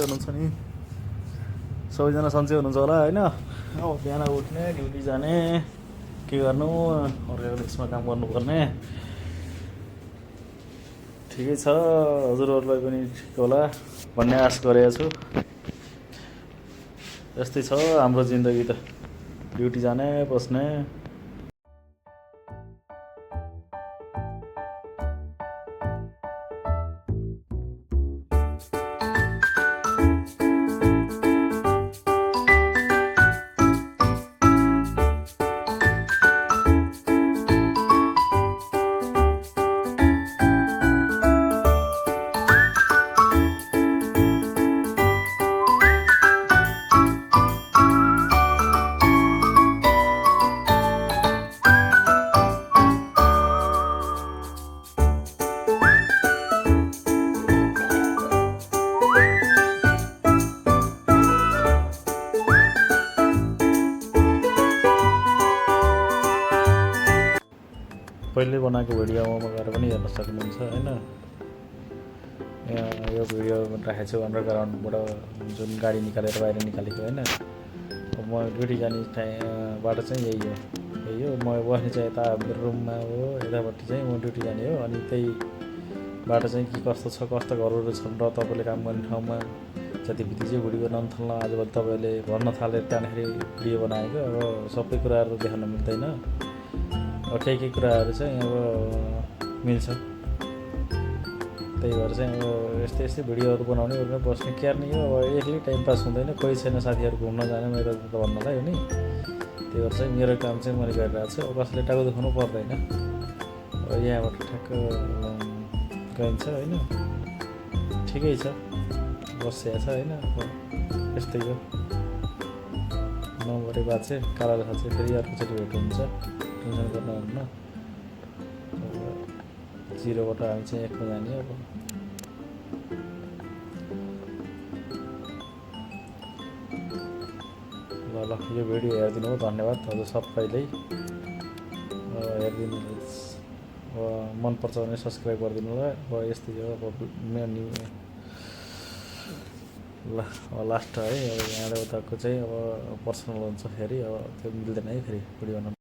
हुनुहुन्छ नि सबैजना सन्चै हुनुहुन्छ होला होइन। अब बिहान उठ्ने ड्युटी जाने के गर्नु अर्काको देशमा काम गर्नुपर्ने ठिकै छ। हजुरहरूलाई पनि ठिक होला भन्ने आश गरेको छु। यस्तै छ हाम्रो जिन्दगी त, ड्युटी जाने बस्ने। पहिले बनाएको भिडियोमा गएर पनि हेर्न सक्नुहुन्छ होइन। यहाँ यो भिडियो राखेको छु अन्डरग्राउन्डबाट जुन गाडी निकालेर बाहिर निकालेको होइन। म ड्युटी जाने बाटो चाहिँ यही हो। म बस्ने चाहिँ यता मेरो रुममा हो, यतापट्टि चाहिँ म ड्युटी जाने हो। अनि त्यही बाटो चाहिँ के कस्तो छ, कस्तो घरहरू छन् र तपाईँले काम गर्ने ठाउँमा जतिपति चाहिँ भिडियो बनाउन थाल्न आजभोलि तपाईँले भन्न थाले त्यहाँदेखि भिडियो बनाएको। अब सबै कुराहरू देखाउन मिल्दैन, अब केही कुराहरू चाहिँ अब मिल्छ। त्यही भएर चाहिँ अब यस्तै भिडियोहरू बनाउने ओर्ने बस्ने क्यार्ने हो। अब एक्लै टाइम पास हुँदैन, कोही छैन साथीहरू घुम्न जाने मेरो त भन्नलाई हो नि। त्यही भएर चाहिँ मेरो काम चाहिँ मैले गरिरहेको छु। अब कसैले टाउको दुखाउनु पर्दैन। अब यहाँबाट ठ्याक्क गइन्छ होइन। ठिकै छ, बसिया छ होइन। अब यस्तै हो, नम्बरै बात चाहिँ काला चाहिँ फेरि अर्कोचोटि भेट हुन्छ, टेन्सन गर्नुहुन्न। अब 0बाट हामी चाहिँ 1मा जाने। अब ल यो भिडियो हेरिदिनु हो, धन्यवाद हजुर सबैले हेरिदिनु। अब मनपर्छ भने सब्सक्राइब गरिदिनु होला। अब यस्तै हो। अब ल अब लास्ट है। अब यहाँबाट उताको चाहिँ अब पर्सनल हुन्छ फेरि, अब त्यो मिल्दैन है फेरि भिडियो बनाउनु।